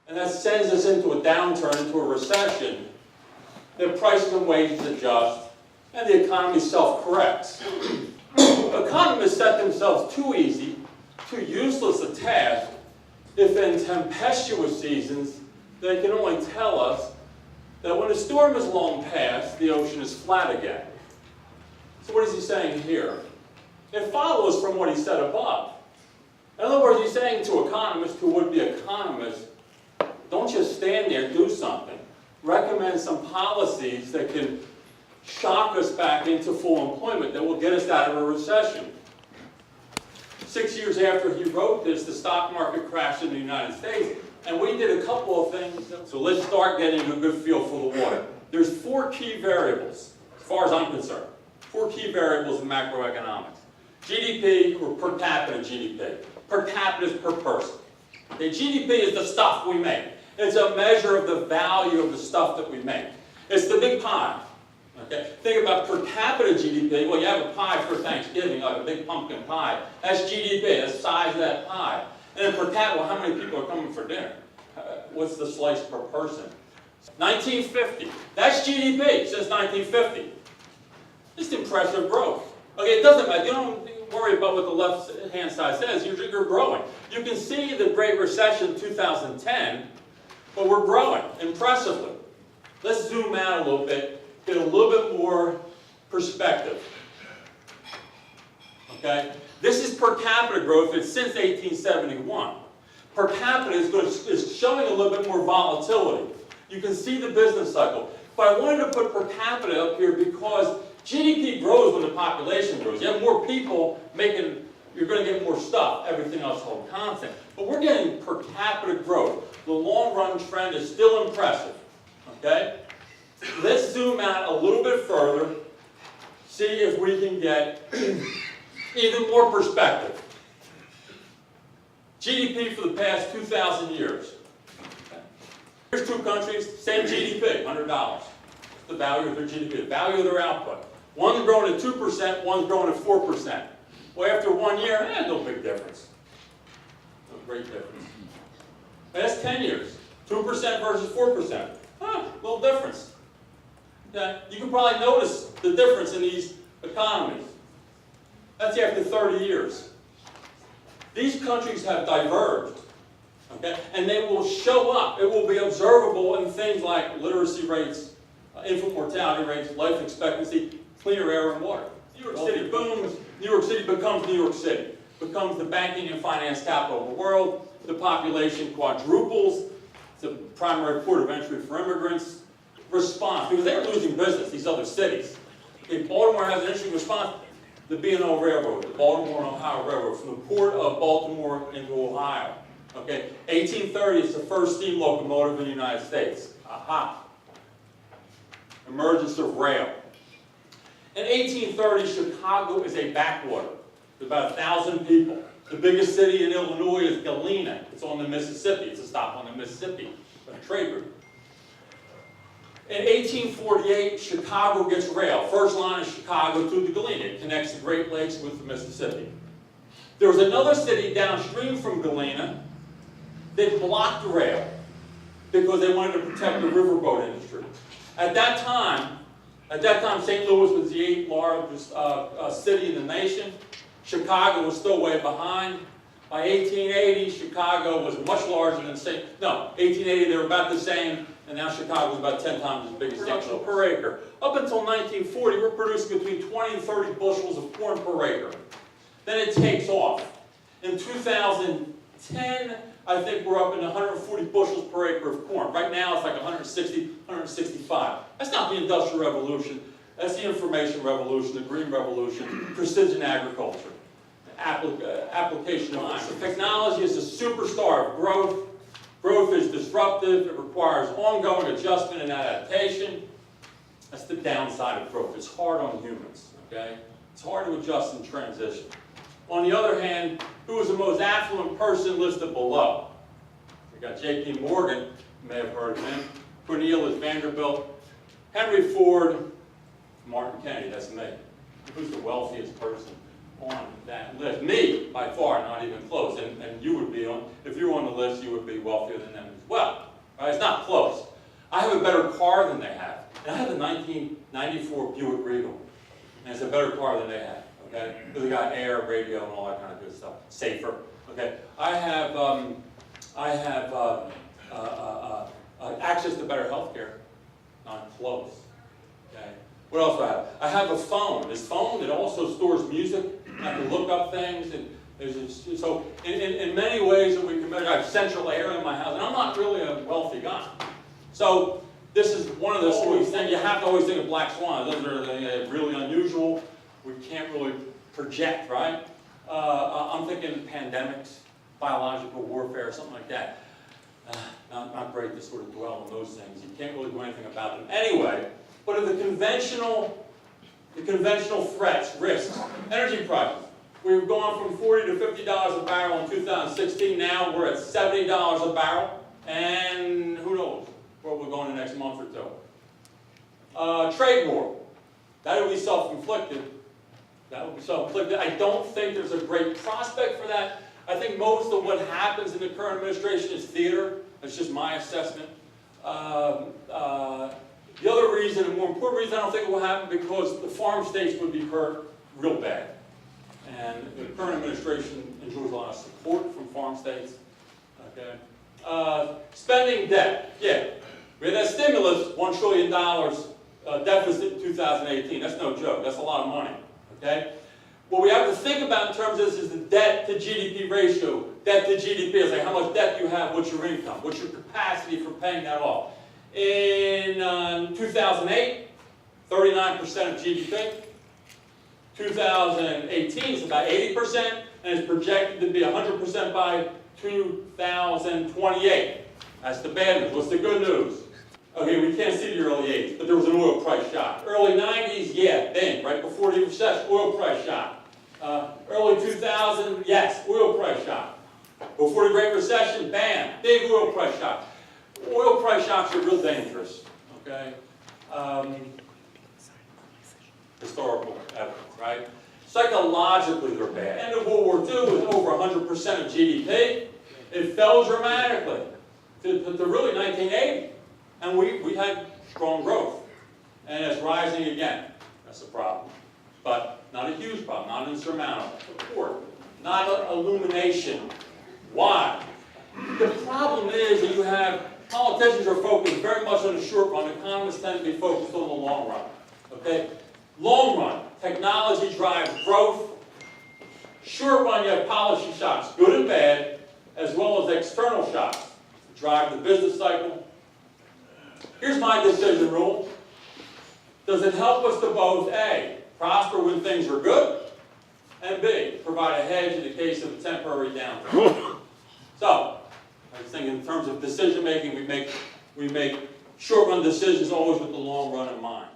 and that sends us into a downturn, into a recession, the prices and wages adjust, and the economy self-corrects. Economists set themselves too easy, too useless a task, if in tempestuous seasons they can only tell us that when a storm is long past, the ocean is flat again. So what is he saying here? It follows from what he said above. In other words, he's saying to economists who would be economists, don't just stand there, do something. Recommend some policies that can shock us back into full employment, that will get us out of a recession. 6 years after he wrote this, the stock market crashed in the United States, and we did a couple of things. So let's start getting a good feel for the water. There's 4 key variables, as far as I'm concerned. 4 key variables in macroeconomics. GDP, or per capita GDP. Per capita is per person. Okay, GDP is the stuff we make. It's a measure of the value of the stuff that we make. It's the big pie. Okay? Think about per capita GDP. Well, you have a pie for Thanksgiving, like a big pumpkin pie. That's GDP. That's the size of that pie. And then per capita, well, how many people are coming for dinner? What's the slice per person? 1950. That's GDP since 1950. Just impressive growth. Okay, it doesn't matter. You don't worry about what the left-hand side says. You're growing. You can see the Great Recession in 2010, but we're growing impressively. Let's zoom out a little bit, get a little bit more perspective. Okay? This is per capita growth. It's since 1871. Per capita is showing a little bit more volatility. You can see the business cycle. But I wanted to put per capita up here because GDP grows when the population grows. You have more people making, you're going to get more stuff. Everything else holds constant. But we're getting per capita growth. The long-run trend is still impressive. Okay? Let's zoom out a little bit further, see if we can get even more perspective. GDP for the past 2,000 years. Okay. Here's 2 countries, same GDP, $100. The value of their GDP, the value of their output. One's growing at 2%, one's growing at 4%. Well, after 1 year, no big difference. No great difference. Past 10 years, 2% versus 4%. Little difference. Okay? You can probably notice the difference in these economies. That's after 30 years. These countries have diverged. Okay? And they will show up. It will be observable in things like literacy rates, infant mortality rates, life expectancy, cleaner air and water. New York City booms. New York City becomes New York City. Becomes the banking and finance capital of the world. The population quadruples. It's a primary port of entry for immigrants. Response, because they're losing business, these other cities. Okay, Baltimore has an interesting response. The B&O Railroad, the Baltimore and Ohio Railroad, from the port of Baltimore into Ohio. Okay, 1830 is the first steam locomotive in the United States. Aha. Emergence of rail. In 1830, Chicago is a backwater. There's about 1,000 people. The biggest city in Illinois is Galena. It's on the Mississippi. It's a stop on the Mississippi, a trade route. In 1848, Chicago gets rail. First line is Chicago to the Galena. It connects the Great Lakes with the Mississippi. There was another city downstream from Galena that blocked the rail because they wanted to protect the riverboat industry. At that time, St. Louis was the 8th largest city in the nation. Chicago was still way behind. By 1880, Chicago was much larger than 1880 they were about the same, and now Chicago is about 10 times as big as St. Louis per acre. Up until 1940, we're producing between 20 and 30 bushels of corn per acre. Then it takes off. In 2010, I think we're up in 140 bushels per acre of corn. Right now, it's like 160, 165. That's not the Industrial Revolution. That's the Information Revolution, the Green Revolution, precision agriculture, application of science. Technology is a superstar of growth. Growth is disruptive. It requires ongoing adjustment and adaptation. That's the downside of growth. It's hard on humans, okay? It's hard to adjust and transition. On the other hand, who is the most affluent person listed below? We got J.P. Morgan, you may have heard of him, Cornelius Vanderbilt, Henry Ford, Martin Kennedy, that's me. Who's the wealthiest person on that list? Me, by far, not even close. And you would be on, if you were on the list, you would be wealthier than them as well. right? It's not close. I have a better car than they have. And I have a 1994 Buick Regal. And it's a better car than they have, okay? Because they got air, radio, and all that kind of good stuff. Safer, okay? I have access to better health care. Not close, okay? What else do I have? I have a phone. This phone that also stores music. I can look up things. And so in many ways that we can measure, I have central air in my house. And I'm not really a wealthy guy. So this is one of those things. You have to always think of black swan. Those are really unusual. We can't really project, right? I'm thinking pandemics, biological warfare, something like that. Not great to sort of dwell on those things. You can't really do anything about them anyway. But of the conventional threats, risks, energy prices. We've gone from $40 to $50 a barrel in 2016. Now we're at $70 a barrel, and who knows where we're going the next month or two. Trade war. That would be self-inflicted. I don't think there's a great prospect for that. I think most of what happens in the current administration is theater. That's just my assessment. The other reason, and more important reason, I don't think it will happen because the farm states would be hurt real bad. And the current administration enjoys a lot of support from farm states. Okay. Spending debt. Yeah. We had that stimulus, $1 trillion deficit in 2018. That's no joke. That's a lot of money. Okay? What we have to think about in terms of this is the debt to GDP ratio. Debt to GDP is like how much debt you have, what's your income, what's your capacity for paying that off. In 2008, 39% of GDP. 2018 is about 80%, and it's projected to be 100% by 2028. That's the bad news. What's the good news? Okay, we can't see the early 80s, but there was an oil price shock. Early 90s, yeah, bang, right before the recession, oil price shock. Early 2000, yes, oil price shock. Before the Great Recession, bam, big oil price shock. Oil price shocks are real dangerous, okay? Historical evidence, right? Psychologically, they're bad. End of World War II was over 100% of GDP. It fell dramatically to really 1980. And we had strong growth. And it's rising again. That's a problem. But not a huge problem, not insurmountable. Support, not illumination. Why? The problem is that you have politicians are focused very much on the short run. Economists tend to be focused on the long run. Okay? Long run, technology drives growth. Short run, you have policy shocks, good and bad, as well as external shocks that drive the business cycle. Here's my decision rule. Does it help us to both A, prosper when things are good, and B, provide a hedge in the case of a temporary downturn? So, I was thinking in terms of decision making, we make short run decisions always with the long run in mind.